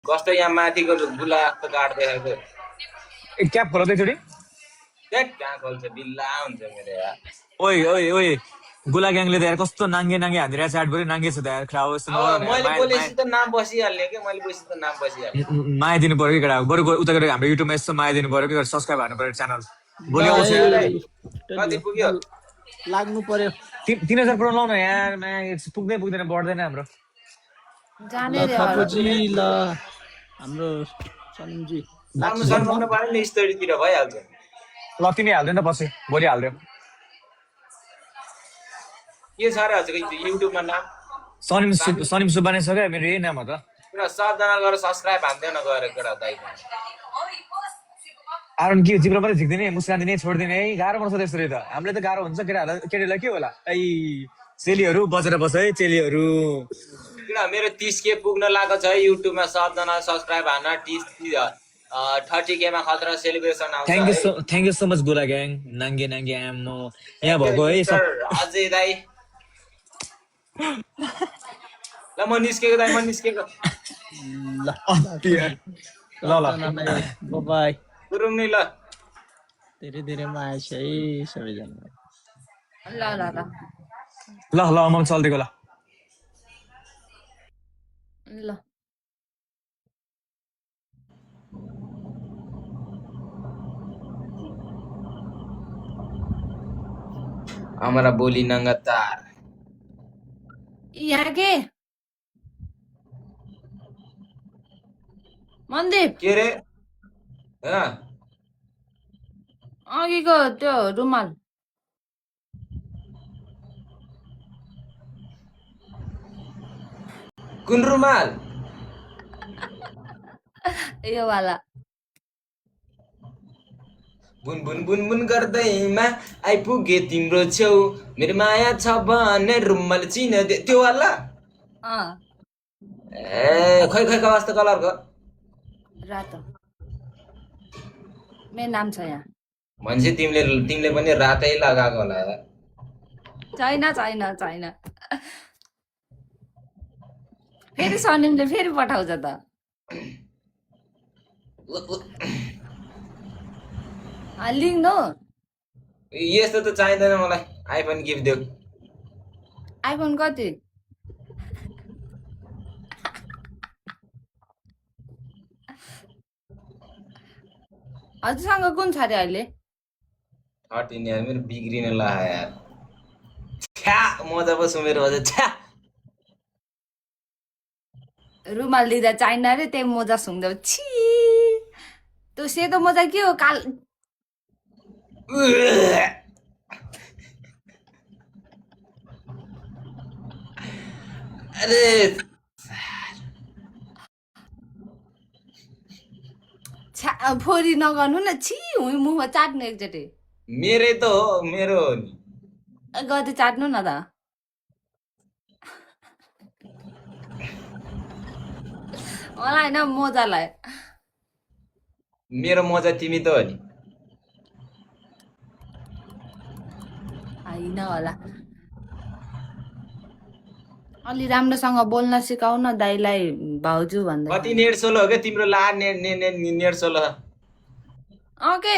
कस्तो यहाँ माथिको गुला जस्तो काठ देखाएको क्याप खोला एकचोटि कहाँ खोल्छ बिल्ला हुन्छ मेरो यार ओइ ओइ ओइ गुला ग्याङले त यार कस्तो नाङ्गे नाङ्गे हान्दिरहेको छ आठभरि नाङ्गे छ त यार खराब अब मैले बोलेपछि त नाम बसिहाल्ने के मैले बोलेपछि त नाम बसिहाल्ने माया दिनु पर्यो कि केटा बरु उता गएर हाम्रो युट्युबमा यस्तो माया दिनु पर्यो कि सब्सक्राइब हार्नु पर्यो च्यानल भोलि आउँछ कति पुग्यो लाग्नु पर्यो 3000 पुऱ्याउनु लाउन यार पुग्दै पुग्दैन बढ्दैन हाम्रो जाने रे थापुजी ल हाम्रो सनिमजी सक्नु पर्यो नि स्टोरीतिर भइहाल्छ ल तिमी हाल्दैन त पछि भोलि हाल्दियो के छ र हजुर युट्युबमा नाम सनिम सुब्बा नै छ क्या मेरो यही नाम हो त पुरा सबजना गएर सब्सक्राइब हान्दैन गएर केटा दाइ आरोन के जिब्रो पनि झिक्दिने मुस्कान दिने छोडिदिने है गाह्रो पर्छ त्यसरी त हामीले त गाह्रो हुन्छ केटीहरूलाई के होला ऐ चेलीहरू बजेर बस है चेलीहरू केटा मेरो 30K पुग्न लागेको छ है युट्युबमा सबजना सब्सक्राइब हान्न 30K मा खतरा सेलिब्रेसन आउँछ थ्याङ्क यू सो मच गुला ग्याङ नाङ्गे नाङ्गे आम यहाँ भएको है अजय दाइ ल म निस्केको दाइ म निस्केको ल ल बाई गुरुङ नि ल धेरै धेरै माया छ है सबैजना ल ल ल ल ल म चल्दिएको ल ल हमारा बोली नंगा तार यहाँ के मनदीप के रे अघिको त्यो रुमाल कुन रुमाल यो वाला बुन बुन बुन बुन गर्दैमा आइपुगे तिम्रो छेउ मेरो माया छ भने रुमाल चिन त्यो वाला ए खै खै कस्तो कलरको रातो मेरो नाम छ यहाँ मान्छे तिमीले पनि रातै लगाएको होला छैन छैन छैन फेरि सनिमले फेरि पठाउँछ त लिनु यस्तो त चाहिँदैन मलाई आइफोन गिफ्ट देऊ आइफोन कति हजुरसँग कुन छ अरे अहिले 13 यार मेरो बिग्रिन लाग्यो यार छ्या मजा पो सुमेर बजे छ्या रुमाल दिँदा चाहिन रे त्यही मोजा सुँग्दा छि त्यो सेतो मोजा के हो काल अरे फोरी नगर्नु न छि मुखमा चाट्नु एकचोटि मेरै त हो मेरो हो नि गति चाट्नु न त मलाई होइन मोजालाई मेरो मजा तिमी त हो नि होइन होला अलि राम्रोसँग बोल्न सिकाउ न दाइलाई भाउजू भन्दै कति नेट सोलो हो क्या तिम्रो ला नेट सोलो ओके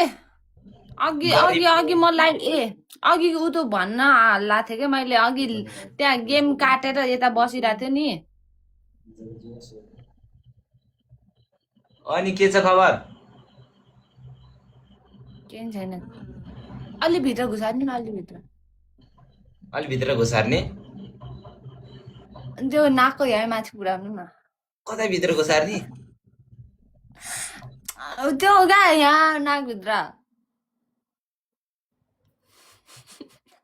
अघि अघि अघि मलाई अघि उ त भन्न हल्ला थिएँ कि मैले अघि त्यहाँ गेम काटेर यता बसिरहेको थियो नि अनि के छ खबर केही छैन अलि भित्र घुसार्नु न अलि भित्र अलि भित्र घुसार्ने त्यो नाकको यहाँ माथि पुऱ्याउनु न कतै भित्र घुसार्ने त्यो क्या यहाँ नाकभित्र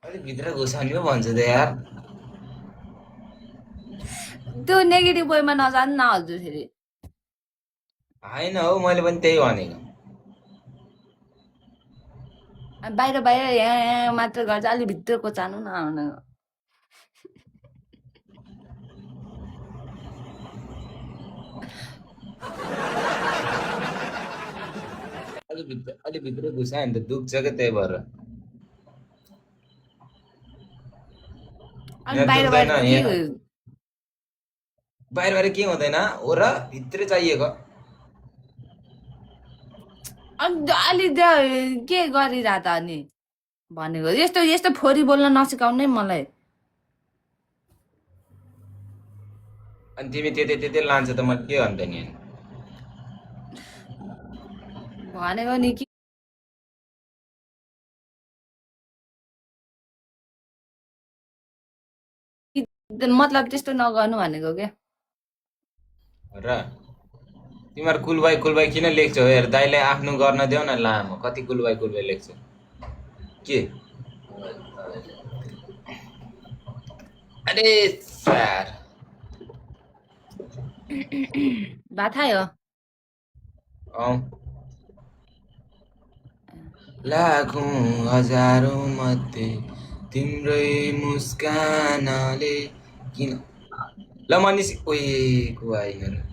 अलि भित्र घुसार्ने पो भन्छ त यार त्यो नेगेटिभ वेमा नजानु न हजुर फेरि होइन हौ मैले पनि त्यही भनेको बाहिर बाहिर यहाँ मात्र गर्छ अलि भित्रको चानु न अलि भित्र घुसायो भने त दुख्छ क्या त्यही भएर अनि बाहिर बाहिर बाहिर बाहिर के हुँदैन हो र भित्रै चाहिएको अनि अलि के गरिरह त अनि भनेको यस्तो यस्तो फोरी बोल्न नसिकाउनै मलाई अनि तिमी त्यतै लान्छ त मैले के भन्दा नि भनेको नि कि मतलब त्यस्तो नगर्नु भनेको के र तिमीहरू कुलबाई किन लेख्छौ हेर दाइले आफ्नो गर्न देऊ न लामो कति कुलबाई लेख्छौ के अरे यार भात खायो औ लाखौं हजारौं मध्ये तिम्रै मुस्कानले किन ल मनिस ओए कुवा यिनीहरू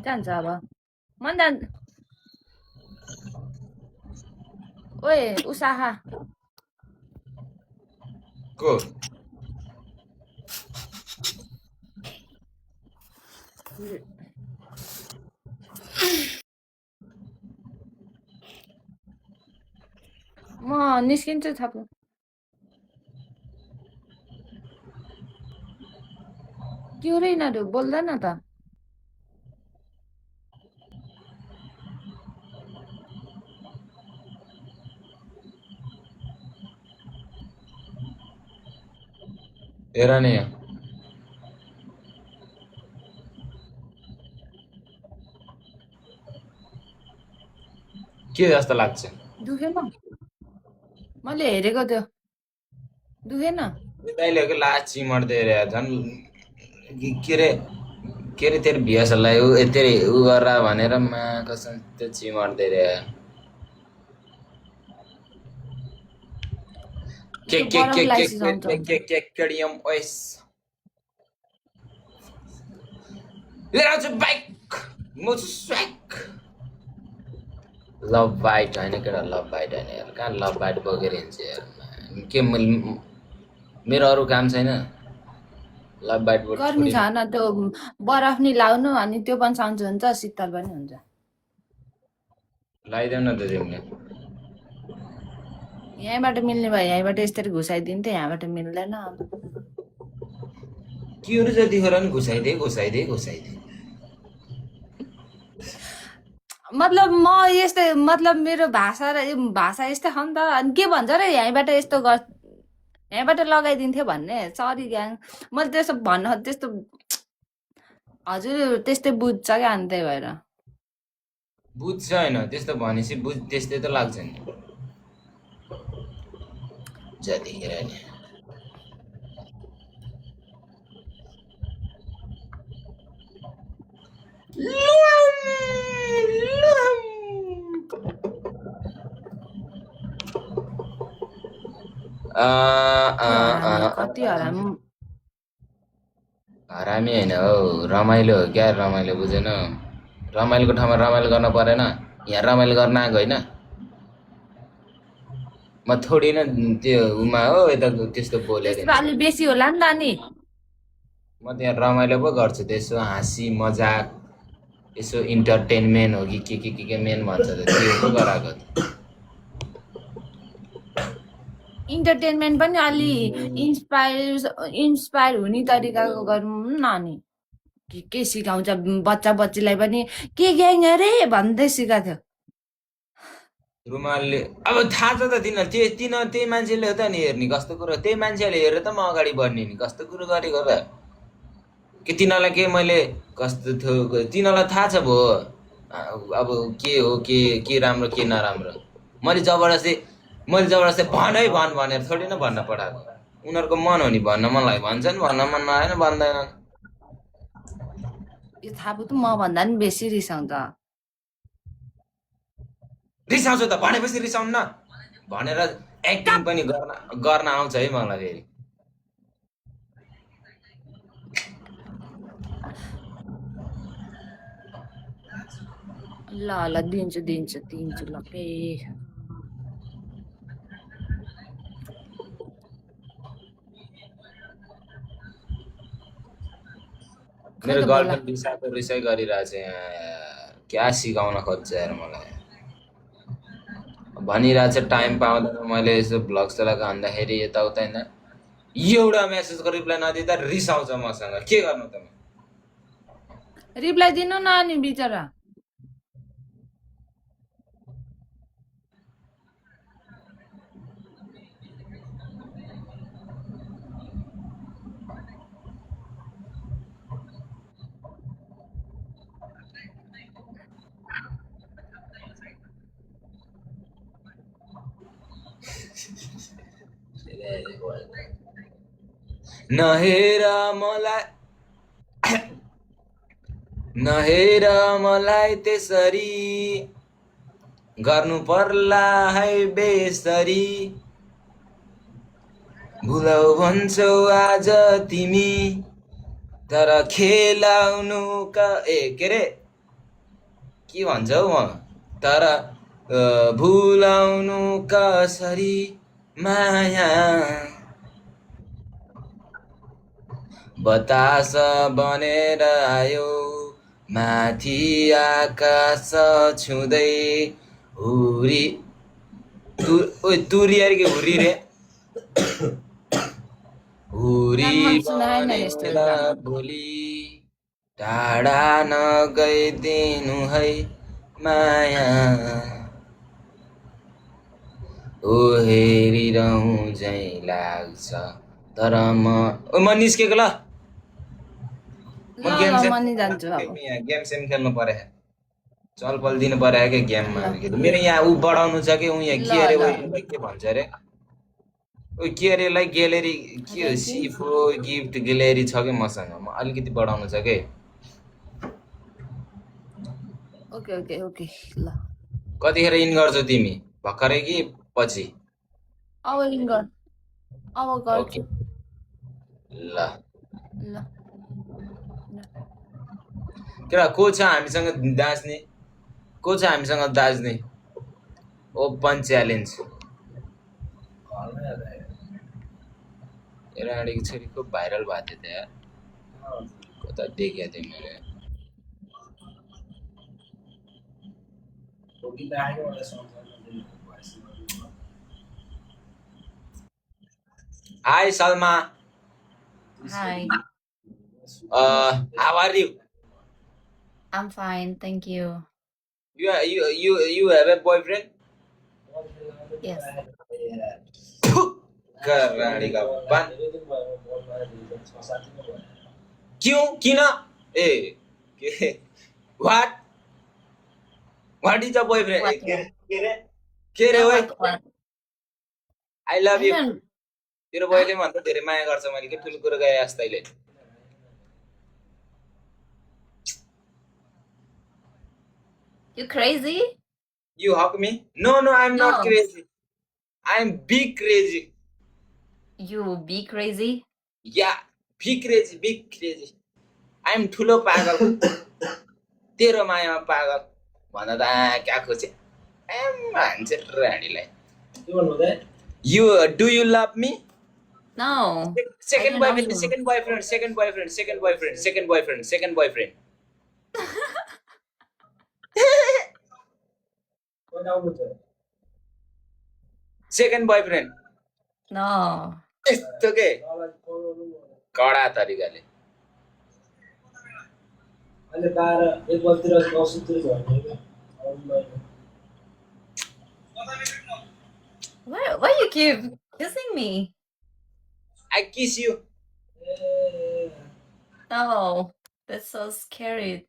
जान्छ अब मन जान ओए उसाहा को म निस्किन्छु थाप्नु के हो र यिनीहरू बोल्दैन त हेर नि यहाँ के जस्तो लाग्छ दुखेन मैले हेरेको त्यो दुखेन दाइले लाची मर्दै रे झन् के रे तेरो भिएसहरूलाई तेरो उ गर भनेर मा कसम त्यो चिमर्दै रे केडियम ओएस लिएर आउँछु बाइक म स्व्याक लभ बाइट होइन केटा लभ बाइट होइन यार कहाँ लभ बाइट बोकेर हिँड्छ यार के मेरो अरू काम छैन लभ बाइट गर्मी छ न त्यो बरफ नि लाउनु अनि त्यो पनि सन्चो हुन्छ शीतल पनि हुन्छ लगाइदेऊ न त तिमीले यहीँबाट मिल्ने भयो यहीँबाट यसरी घुसाइदिन्थ्यो यहाँबाट मिल्दैन केहरू जतिखेर पनि घुसाइदिए मतलब म यस्तै मतलब मेरो भाषा र भाषा यस्तै हो नि त अनि के भन्छ र यहीँबाट यस्तो यहीँबाट लगाइदिन्थ्यो भन्ने सरी ग्याङ मैले त्यसो भन्न त्यस्तो हजुर त्यस्तै बुझ्छ क्या अनि त्यही भएर बुझ्छ होइन त्यस्तो भनेपछि त्यस्तै त लाग्छ नि जतिखेर नि कति हरामी होइन हौ रमाइलो हो क्या रमाइलो बुझेन रमाइलोको ठाउँमा रमाइलो गर्न परेन यहाँ रमाइलो गर्न आएको होइन म थोडी न त्यो उमा हो यता त्यस्तो बोलेको अलि बेसी होला नि त नि म त्यहाँ रमाइलो पो गर्छु त्यसो हाँसी मजाक यसो इन्टरटेनमेन्ट हो कि के मेन भन्छ त त्यो पो गराएको इन्टरटेनमेन्ट पनि अलि इन्सपायर हुने तरिकाको गरौँ न नि के सिकाउँछ बच्चा बच्चीलाई पनि के ग्याङ अरे भन्दै सिकाएको थियो रुमालले अब थाहा छ त त्यही मान्छेले हो त नि हेर्ने कस्तो कुरो त्यही मान्छेले हेरेर त म अगाडि बढ्ने नि कस्तो कुरो गरेको र कि तिनीहरूलाई के मैले कस्तो थियो तिनीहरूलाई थाहा छ भो अब के हो के राम्रो के नराम्रो मैले जबरजस्ती भन भनेर थोरै न भन्न पठाएको उनीहरूको मन हो नि भन्न मन लाग्यो भन्छन् भन्न मन नआएन भन्दैनन् यो थाहा त म भन्दा पनि बेसी रिसाउँछ रिसाउँछु त भनेपछि रिसाउनु न भनेर एक्टिङ पनि गर्न आउँछ है मलाई फेरि ल दिन्छु ल के खै मेरो त बोला गर्लफ्रेन्ड रिसाएको रिसाइ गरिरहेछ यहाँ यार। क्या सिकाउन खोज्छ यार मलाई भनिरहेछ टाइम पाउँदैन मैले यसो भ्लग चलाएको भन्दाखेरि यताउता होइन एउटा मेसेजको रिप्लाई नदिँदा रिसाउँछ मसँग के गर्नु त म रिप्लाई दिनु न अनि बिचरा नहेर मलाई नहेर मलाई त्यसरी गर्नु पर्ला है बेसरी भुलाउ भन्छौ आज तिमी तर खेलाउनु के रे के भन्छौ म तर भुलाउनु कसरी माया बतास बनेर आयो माथि आकाश छुँदै हुरी तुरी अरे के हुरी रे हुरी नाम सुनाएन यस्तो बनेर एउटा भोलि टाढा नगइदिनु है माया ओ हेरिरहँ झै लाग्छ तर म निस्केको ल ल म गेम ल सेम म नि जान्छु अब गेम सेम खेल्नु पर्यो चलपल दिनु पर्यो क्या गेममा ल अलिकति मेरो यहाँ ऊ बढाउनु छ कि ऊ यहाँ ल के अरे ल उसलाई के भन्छ अरे ओ के अरे यसलाई ग्यालेरी के हो रेन्की सिफो गिफ्ट ग्यालेरी छ कि मसँग म अलिकति बढाउनु छ कि ओके ओके ओके ल कतिखेर इन गर्छौ तिमी भर्खरै कि पछि अब इन गर अब ओके गर्छु ल ल ल केटा को छ हामीसँग दाच्ने को छ हामीसँग दाच्ने ओपन च्यालेन्ज राणीको छोरी खुब भाइरल भएको थियो त यार कता देखेको थिएँ मैले hi Salma Hi, how are you I'm fine, thank you. you have a boyfriend Yes. राणी का बान क्यों किन ए के what is a boyfriend What? के रे ओए What? I love you Ayun. तेरो बोयले भन्दा धेरै माया गर्छ मैले के ठुलो कुरा गए जस्तैले You crazy? You hug me? No, I'm not No. crazy. I'm big crazy. You be crazy? Yeah, big crazy. I'm ठुलो पागल. तेरो मायामा पागल. भन्दा त क्या खोजे? मान्छे रानीलाई. You do you love me? No. Second I don't know boyfriend, you. second boyfriend, second boyfriend, second boyfriend, second boyfriend, second boyfriend. Second boyfriend. No. यस्तो के कडा तरिकाले Why you keep kissing me? I kiss you. No. That's so scary.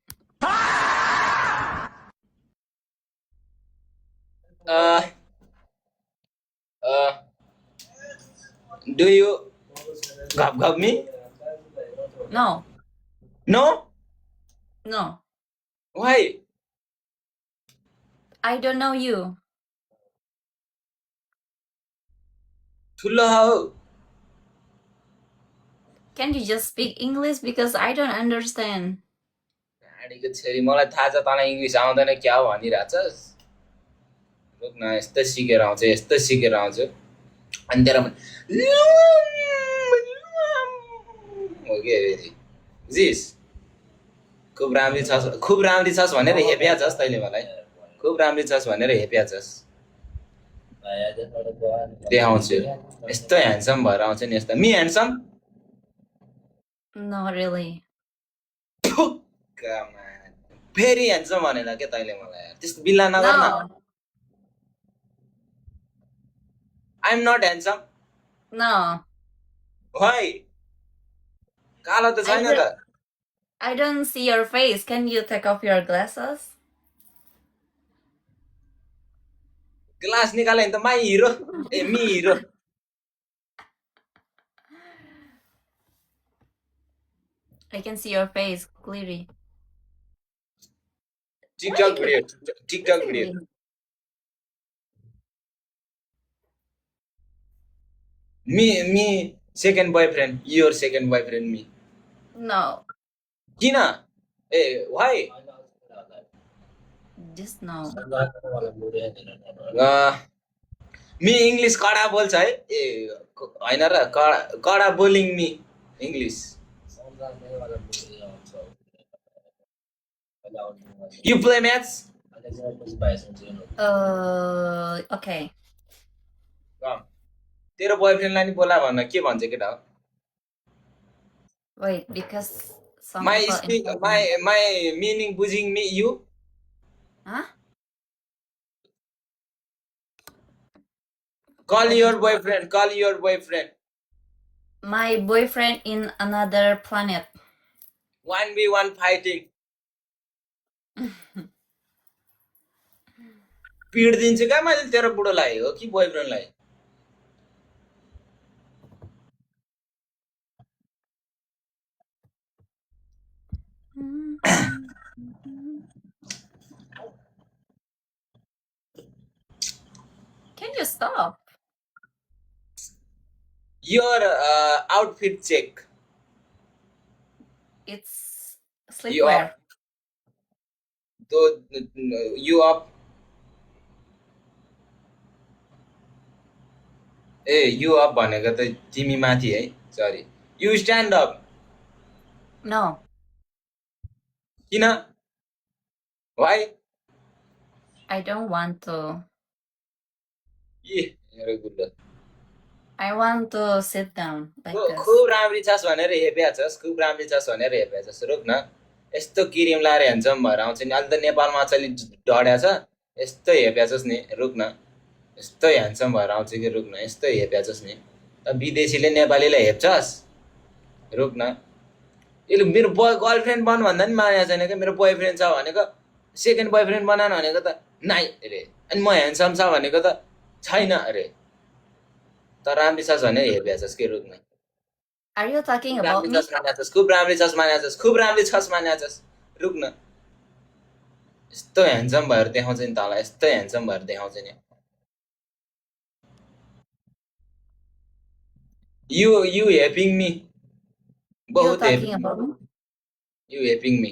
Uh, do you gab me? No. No? No. Why? I don't know you. ठुलो हौ Can you just speak English because I don't understand? गाडीको छोरी मलाई थाहा छ तँलाई English आउँदैन क्या हो भनिरहेछस् रुक न यस्तो सिकेर आउँछु अनि तेरो हो के फेरि बुझिस् खुब राम्री छस् भनेर हेप्या छस् तैँले मलाई खुब राम्री छस् भनेर हेप्या छस् देखाउँछु यस्तो ह्यान्डसम भएर आउँछ नि यस्तो मी ह्यान्डसम No, really. फेरि ह्यान्डसम भनेर के तैँले मलाई यार त्यस्तो बिल्ला नगर न No, I am not handsome no. है कालो त छैन त I don't see your face. Can you take off your glasses? Glass निकाले नि त माई हिरो ए me hero I can see your face clearly. TikTok video me second boyfriend your second boyfriend me No, किन ए why just no. Me English कडा बोल्छ है ए होइन र कडा बोलिङ me English you play match Okay. तेरो बोयफ्रेन्डलाई नि बोला भन्न के भन्छ केटा हो Wait, because some my people speak inform me. My meaning बुझिङ me you Huh? Call your boyfriend My boyfriend in another planet. 1v1 fighting पिड दिन्छु क्या मैले तेरो बुढोलाई हो कि बोयफ्रेन्डलाई Can you stop? Your outfit check It's sleepwear. तो यु अप ए यु अप भनेको त तिमी माथि है sorry you stand up No, किन why I don't want to. ए मेरो गुल्लो I want to sit down like this. खुब राम्री छस् भनेर हेप्या छस् खुब राम्री छस् भनेर हेप्या छस् रुक न यस्तो क्रिम लाएर ह्यान्डसम भएर आउँछ नि अहिले त नेपालमा चाहिँ डढ्या छ यस्तो हेप्या छस् नि रुक न यस्तो ह्यान्डसम भएर आउँछ कि रुक न यस्तो हेप्या छस् नि विदेशीले नेपालीलाई हेप्छस् रुक न यसले मेरो गर्लफ्रेन्ड बन भन्दा नि मानेको छैन क्या मेरो बोयफ्रेन्ड छ भनेको सेकेन्ड बोयफ्रेन्ड बनान भनेको त नाइ अरे अनि म ह्यान्डसम छ भनेको त छैन अरे त राम्री छस् भनेर हेप्या छस् के रुक न Are you talking about राम्री me? छस् मान्या छस् खुब राम्री छस् मान्या छस् खुब राम्री छस् मान्या छस् रुक न यस्तो ह्यान्डसम भएर देखाउँछ नि तँलाई यस्तो ह्यान्डसम भएर देखाउँछ नि यु हेपिङ मी You बहुत talking हेपिङ about me? यु हेपिङ मी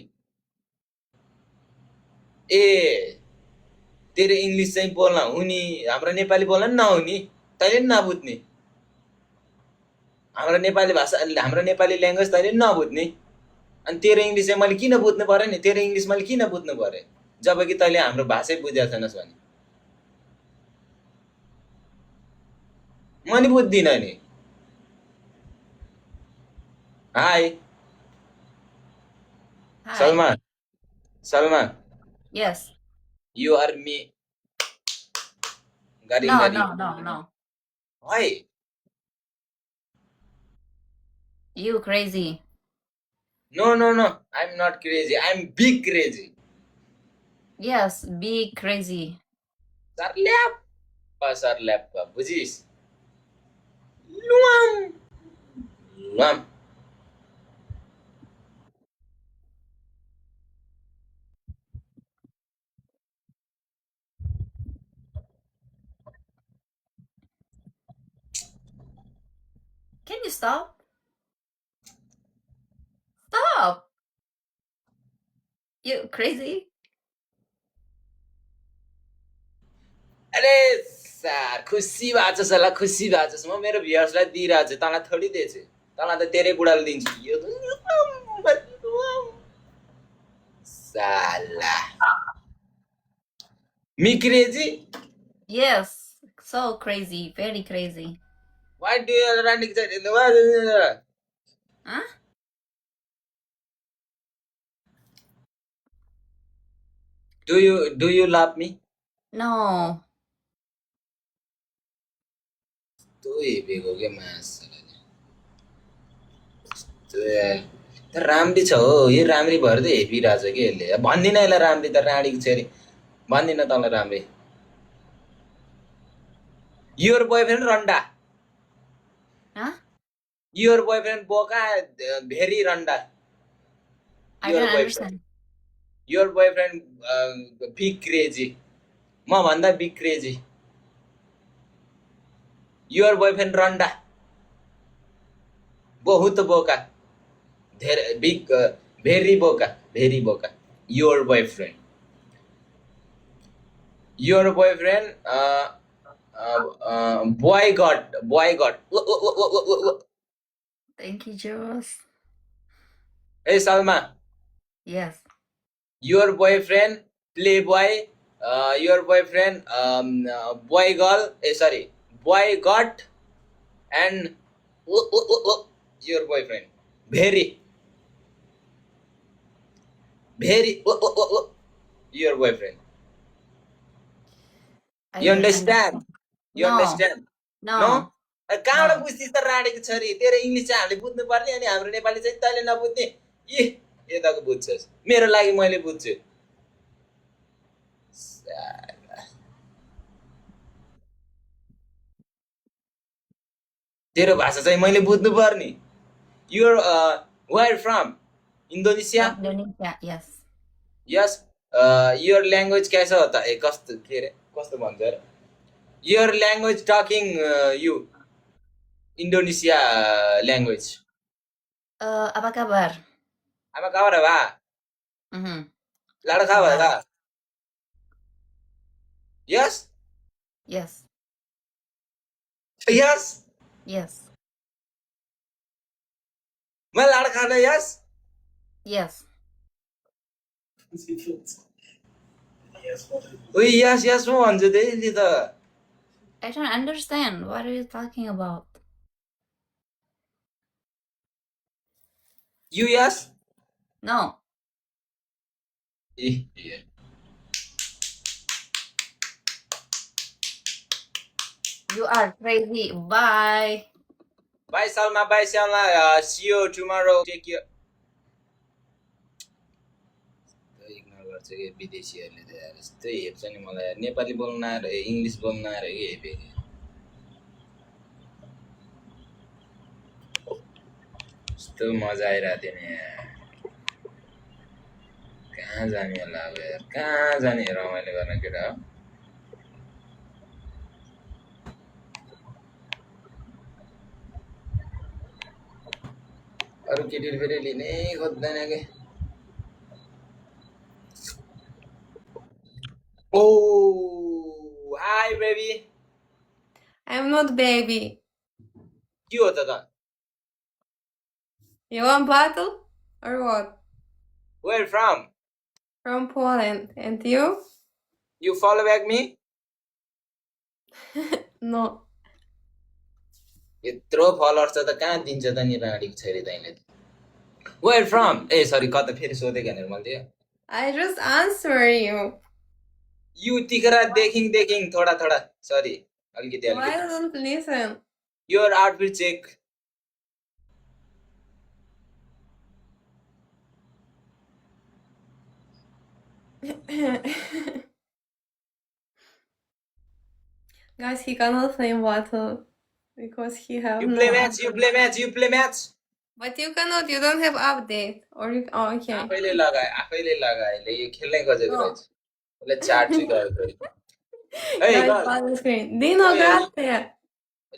ए तेरो इङ्ग्लिस चाहिँ बोल्न हुने हाम्रो नेपाली बोल्न नि नहुने तैँले नि नबुझ्ने हाम्रो नेपाली भाषा हाम्रो नेपाली ल्याङ्ग्वेज तैँले नि नबुझ्ने अनि तेरो इङ्ग्लिस चाहिँ मैले किन बुझ्नु पर्यो नि तेरो इङ्ग्लिस मैले किन बुझ्नु पर्यो जब कि तैँले हाम्रो भाषै बुझेको छैनस् भने म नि बुझ्दिनँ नि hi Hi. Salman Yes. You are me गरी No, गरी no. है You crazy. No I am not crazy I am big crazy Yes, be crazy. सरल्याप्पा बुझिस् लुआम लुआम Can you stop? Stop. You crazy? अरे सार खुसी भएको छ सला खुसी भएको छ म मेरो भ्युअर्सलाई दिइरहेको छु तँलाई थोडी दिएछु तँलाई त तेरै बुढाले दिन्छु यो साला me crazy? Yes, so crazy, very crazy. Why do you run exactly? Huh? Do you love me? No. तँ हेपेको के मासले त राम्री छ हो यो राम्री भएर त हेपिरहेछ कि यसले भन्दिनँ यसलाई राम्री त राणीको छोरी भन्दिनँ तँलाई राम्री योर बोयफ्रेन्ड रन्डा Huh? योर बोयफ्रेन्ड बोका भेरी रन्डा I your don't boyfriend understand. Your boyfriend big crazy म भन्दा बिग क्रेजी योर बोयफ्रेन्ड रन्डा बहुत बोका धेरै बिग भेरी बोका your boyfriend boy got Thank you, Jules. hey Salma Yes. your boyfriend playboy your boyfriend boy girl sorry boy got and your boyfriend very your boyfriend I you don't understand understand. you No. understand No. no कहाँबाट No. बुझ्थिस् त राणीको छोरी तेरो English चाहिँ हामीले बुझ्नु पर्ने अनि हाम्रो नेपाली चाहिँ तैँले नबुझ्ने इ यताको बुझ्छस् मेरो लागि मैले बुझ्छु तेरो भाषा चाहिँ मैले बुझ्नु पर्ने you're where from Indonesia From Indonesia. Yes. Yes your language कैसा हो त ए कस्तो के अरे कस्तो भन्छ अरे your language talking you Indonesia language Apa kabar? आमा कहाँ भा Mhm. लाडो खा Kabar. भएका यस Yes. यस Yes. मैं लाडो खाना यस Yes. उही यस यस म भन्छु त्यही त I don't understand. What are you talking about? You yes No. A You are crazy. Bye. Bye Salma, bye Salma. See you tomorrow. Take care. Ignore गर्छ कि विदेशीहरूले त यार यस्तै हेप्छ नि मलाई यार नेपाली बोल्न आएर इङ्ग्लिस बोल्न आएर कि हेपे यस्तो मजा आइरहेको थियो नि यार कहाँ जाने होला अब यार कहाँ जाने रमाइलो गर्न केटा हो अरू केटीहरू फेरि लिनै खोज्दैन कि Oh, hi baby. I'm not baby. के हो त? You want battle? Or what? Where from? From Poland. And you? You follow back me? No. यत्रो फलोअर्स छ त कहाँ दिन्छ त नि राडीको छोरी तैँले Where from? ए सरी कता फेरि सोधेको भनेर मैले I just answer you. You तिखरा देखिङ थोडा थोडा सरी अलिकति Why don't listen? Your outfit check. Guys, he cannot play battle because he have You no play match, update. you play match, you play match. But you cannot. You don't have update. Or you? Oh, okay. आफैले लगाए यो खेल्नै खोजेको No. रहेछ उसले chart चाहिँ गरेको Hey, Guys, girl. follow the screen. Dino, Oh, yeah, grazie.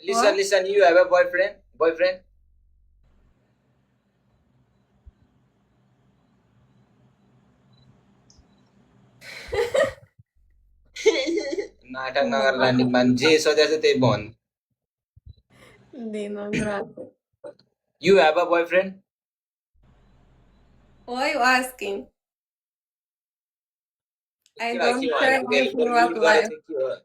Listen, listen, you have a boyfriend? नाटक नगर लाने मान जे सोधेछ त्यही भन् Dino, grazie. You have a boyfriend? Why are you asking? I कुरा don't के हो care भने if you लुट what life. गरेको के हो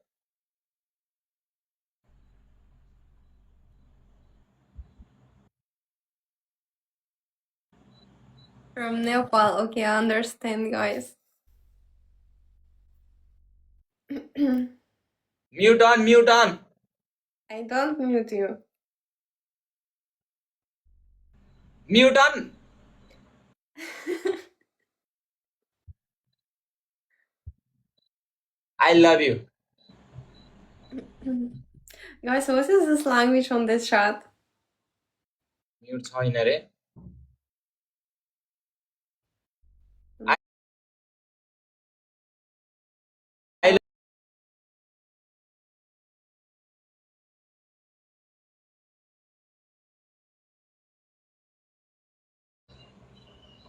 From Nepal. Okay, I understand, guys. Mute on I don't mute you. Mute on I love you Guys, what is this language on this chat? Mute छैन रे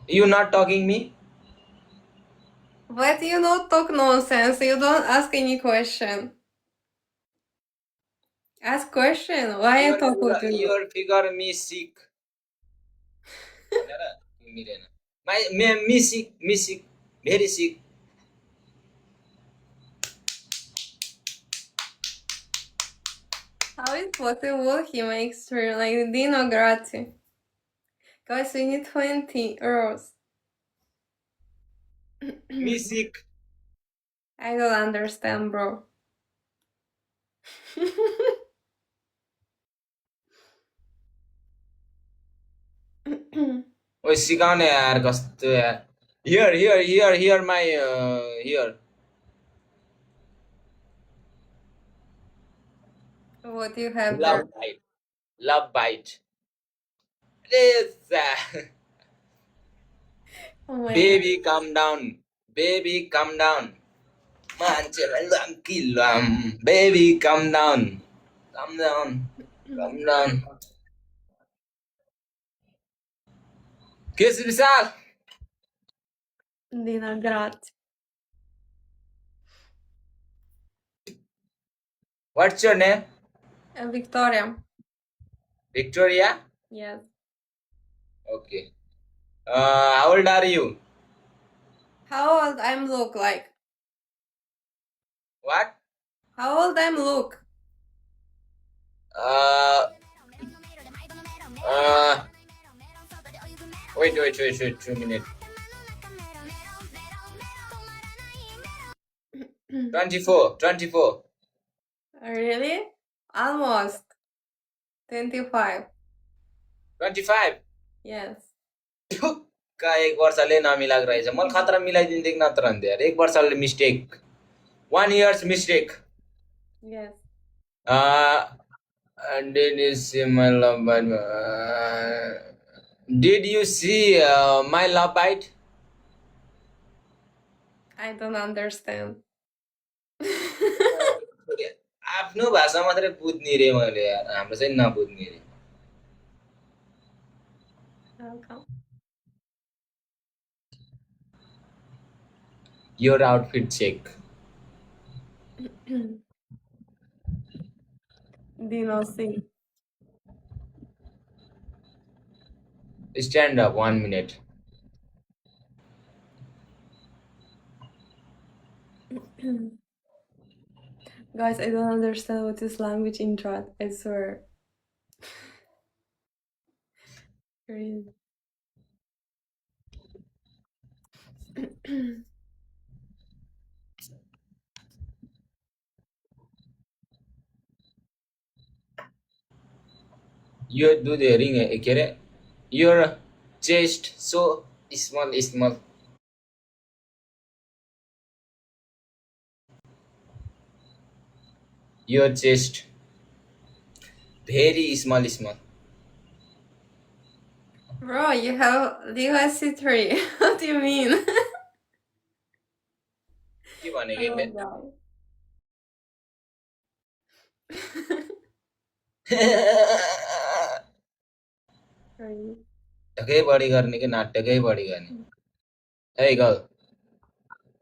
you not talking me But you don't talk nonsense. You don't ask any question. Ask question. Why I talk with you? Your figure me sick भनेर मिलेन me sick very sick How is possible he makes her like Dino Grati? Guys, we need 20 euros. मी सिक I don't understand, bro. ओ सिकाउने यार कस्तो यार here my here What do you have love there? बाइट Oh my baby come down मान्छेलाई लम बेबी कम डाउन के छ Vishal god. Dino Grati. What's your name Victoria. Victoria? Yes. Okay. How old are you? How old I'm look like? What? How old I'm look? Wait, 2 minutes. 24. Really? Almost. 25. 25? Yes. का 1 वर्षले नमिलाएको रहेछ मैले खतरा मिलाइदिन्थे कि नत्र अन्त यार 1 वर्षले mistake 1 year's mistake. Yes. Did you see my love bite? Did you see my love bite? I don't understand. आफ्नो भाषा मात्रै बुझ्ने रे मैले यार हाम्रो चाहिँ नबुझ्ने रे Welcome. Your outfit check. Dino C. Stand up 1 minute. Guys, I don't understand what is language in chat. I swear. Really. You do the ring के अरे your chest so small. Your chest very small. Bro, you have C3. What do you mean? के भनेको Oh, यसले God. Really? ढकै बढी गर्ने कि नाटकै बढी गर्ने Hey girl,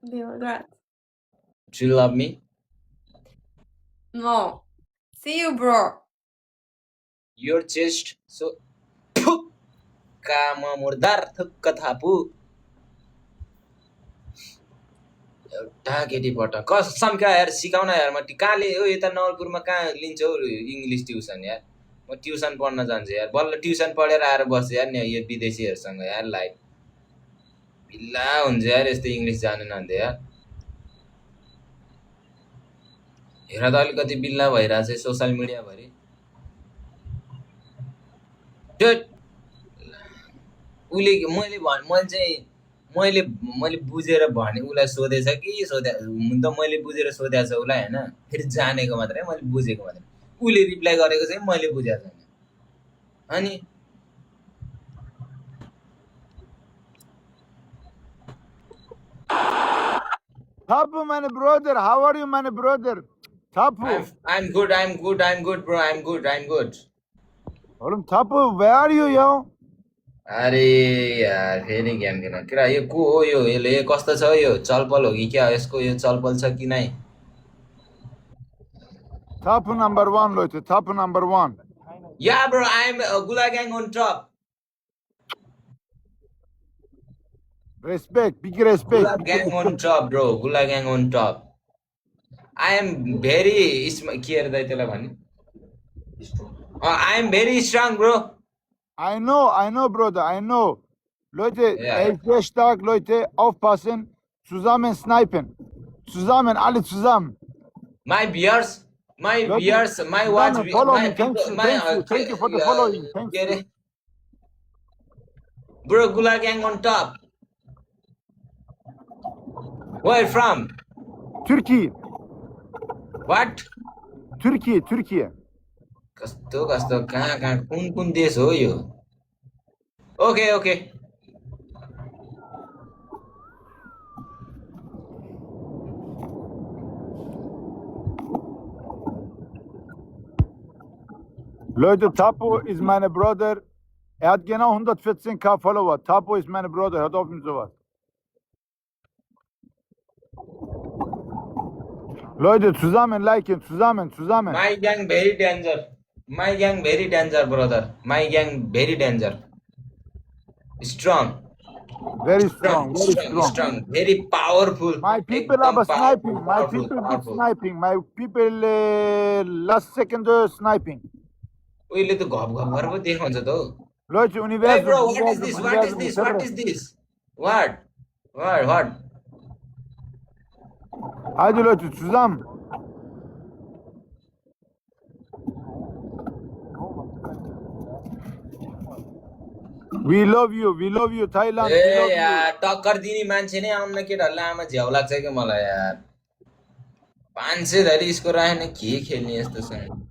Dino Grati. do you love me? No. See you, bro. Your chest so कामा मुर्दार थुक्क थापु एउटा कहाँ केटीपट कसम क्या यार सिकाउन यार म कहाँले हो यता नवलपुरमा कहाँ लिन्छ हौ इङ्ग्लिस ट्युसन यार म ट्युसन पढ्न जान्छु यार बल्ल ट्युसन पढेर आएर बस्छु यार नि यो विदेशीहरूसँग यार लाइफ बिल्ला हुन्छ यार यस्तो इङ्ग्लिस जानेन भने यार हेर त अलिकति बिल्ला भइरहेछ सोसियल मिडियाभरि उसले मैले बुझेर भने उसलाई सोधेछ कि हुन त मैले बुझेर सोधेको छ उसलाई होइन फेरि जानेको मात्रै मैले बुझेको मात्रै उसले रिप्लाई गरेको चाहिँ मैले बुझेको छैन अनि Tapu, my brother. How are you, my brother? Tapu. I'm good bro I'm good Oğlum Tapu, where are you, yo? अरे यार फेरि ज्ञान किन किरा यो को हो यो यसले कस्तो छ यो चलपल हो कि क्या यसको यो चलपल छ कि नै Tapu number 1, Leute. Tapu number 1. Yeah bro I'm Gula gang on top Respect, big respect. Gula gang on top bro Gula gang on top I am very के अरे दाइ त्यसलाई भने I am very strong bro I know, brother. I know. Leute, Yeah. sehr stark, Leute. Aufpassen. Zusammen snipen. Zusammen, alle zusammen. my viewers my Look, viewers my watch Dana, follow my me. Thank people you, my thank you for the following. Thank के you. अरे bro Gula gang on top where from Turkey. what Türkiye. कस्तो कहाँ कुन देश हो यो okay Leute, Tapu ist meine Brother. Er hat genau 114k Follower. Tapu ist meine Brother. Hört auf mit sowas. Leute, zusammen liken. Zusammen. my gang very danger brother my gang very danger strong Very strong. very powerful My people एकदम are sniping. My powerful, people keep powerful. sniping. My people last second sniping. उहिले त घप गरेर पो देखाउँछ त हौ Leute, hey Universum. bro what is this what Haydi Leute, zusammen. We love you, Thailand. We A love you. यार टक्कर दिने मान्छे नै आउन केटाहरूलाई आमा झ्याउ लाग्छ क्या मलाई यार 500 धरि यसको राखेन के खेल्ने यस्तोसँग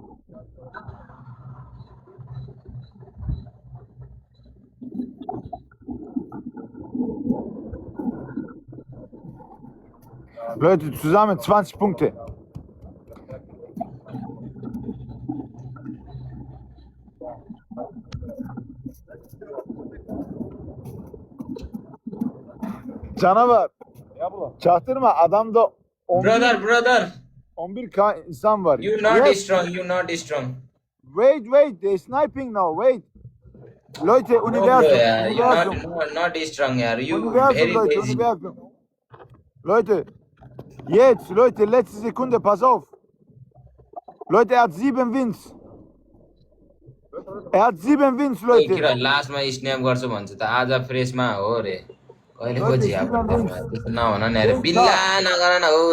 Leute, zusammen 20 Punkte. Canavar. Çaktırma adamda 11, brother 11k insan var. you not Yes. strong Wait, they sniping now. Wait. Leute, no bro Universum. यार you Universum. not strong यार you Universum, very Leute, lazy Universum. Leute, jetzt, Leute, letzte Sekunde, pass auf. Leute, er hat 7 Wins. Er hat 7 Wins, A Leute. किरा लास्टमा snap गर्छु भन्छ त आज फ्रेसमा हो रे कहिले पो झ्याप त्यस्तो नभन नि अरे बिल्ला नगर न हो